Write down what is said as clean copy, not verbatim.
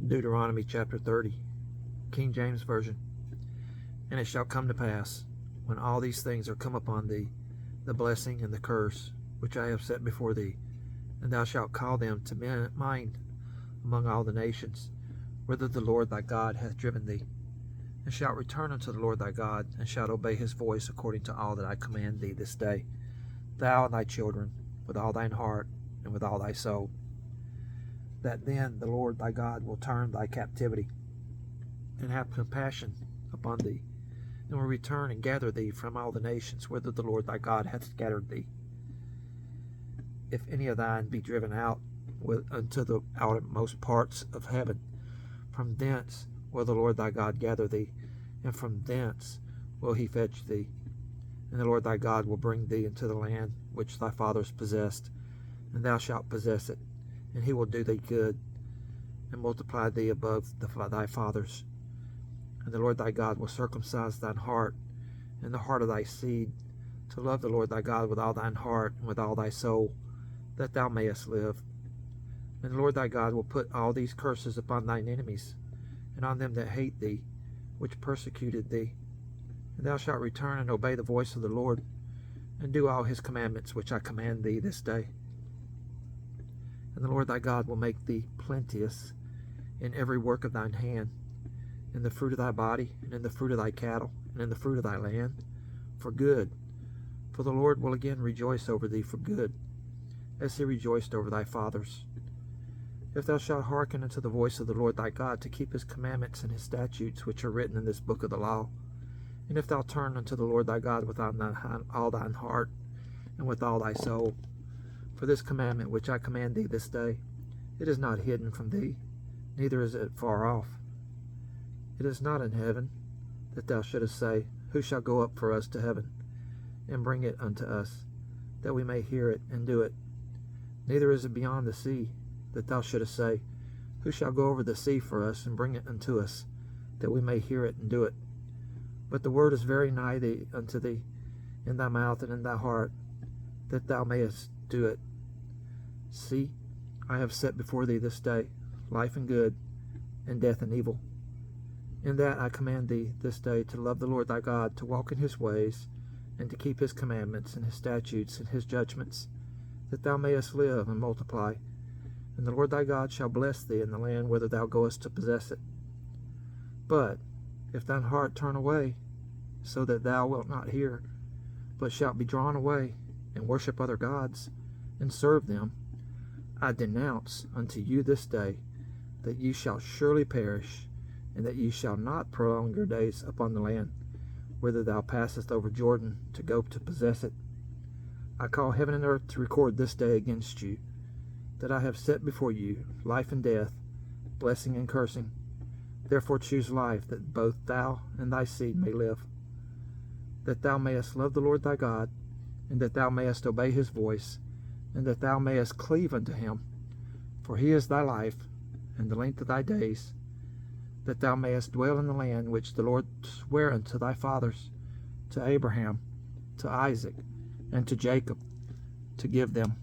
Deuteronomy chapter 30, King James Version. And it shall come to pass, when all these things are come upon thee, the blessing and the curse, which I have set before thee, and thou shalt call them to mind among all the nations, whither the Lord thy God hath driven thee, and shalt return unto the Lord thy God, and shalt obey his voice according to all that I command thee this day, thou and thy children, with all thine heart and with all thy soul. That then the Lord thy God will turn thy captivity, and have compassion upon thee, and will return and gather thee from all the nations whither the Lord thy God hath scattered thee. If any of thine be driven out unto the outermost parts of heaven, from thence will the Lord thy God gather thee, and from thence will he fetch thee. And the Lord thy God will bring thee into the land which thy fathers possessed, and thou shalt possess it, and he will do thee good, and multiply thee above thy fathers. And the Lord thy God will circumcise thine heart, and the heart of thy seed, to love the Lord thy God with all thine heart and with all thy soul, that thou mayest live. And the Lord thy God will put all these curses upon thine enemies, and on them that hate thee, which persecuted thee. And thou shalt return and obey the voice of the Lord, and do all his commandments which I command thee this day. And the Lord thy God will make thee plenteous in every work of thine hand, in the fruit of thy body, and in the fruit of thy cattle, and in the fruit of thy land, for good. For the Lord will again rejoice over thee for good, as he rejoiced over thy fathers. If thou shalt hearken unto the voice of the Lord thy God, to keep his commandments and his statutes which are written in this book of the law, and if thou turn unto the Lord thy God with all thine heart, and with all thy soul, for this commandment which I command thee this day, it is not hidden from thee, neither is it far off. It is not in heaven, that thou shouldest say, Who shall go up for us to heaven, and bring it unto us, that we may hear it and do it? Neither is it beyond the sea, that thou shouldest say, Who shall go over the sea for us, and bring it unto us, that we may hear it and do it? But the word is very nigh thee, unto thee, in thy mouth and in thy heart, that thou mayest do it. See, I have set before thee this day life and good, and death and evil. In that I command thee this day to love the Lord thy God, to walk in his ways, and to keep his commandments and his statutes and his judgments, that thou mayest live and multiply. And the Lord thy God shall bless thee in the land whither thou goest to possess it. But if thine heart turn away, so that thou wilt not hear, but shalt be drawn away, and worship other gods, and serve them, I denounce unto you this day that ye shall surely perish, and that ye shall not prolong your days upon the land whither thou passest over Jordan to go to possess it. I call heaven and earth to record this day against you, that I have set before you life and death, blessing and cursing. Therefore choose life, that both thou and thy seed may live, that thou mayest love the Lord thy God, and that thou mayest obey his voice, and that thou mayest cleave unto him. For he is thy life, and the length of thy days, that thou mayest dwell in the land which the Lord sware unto thy fathers, to Abraham, to Isaac, and to Jacob, to give them.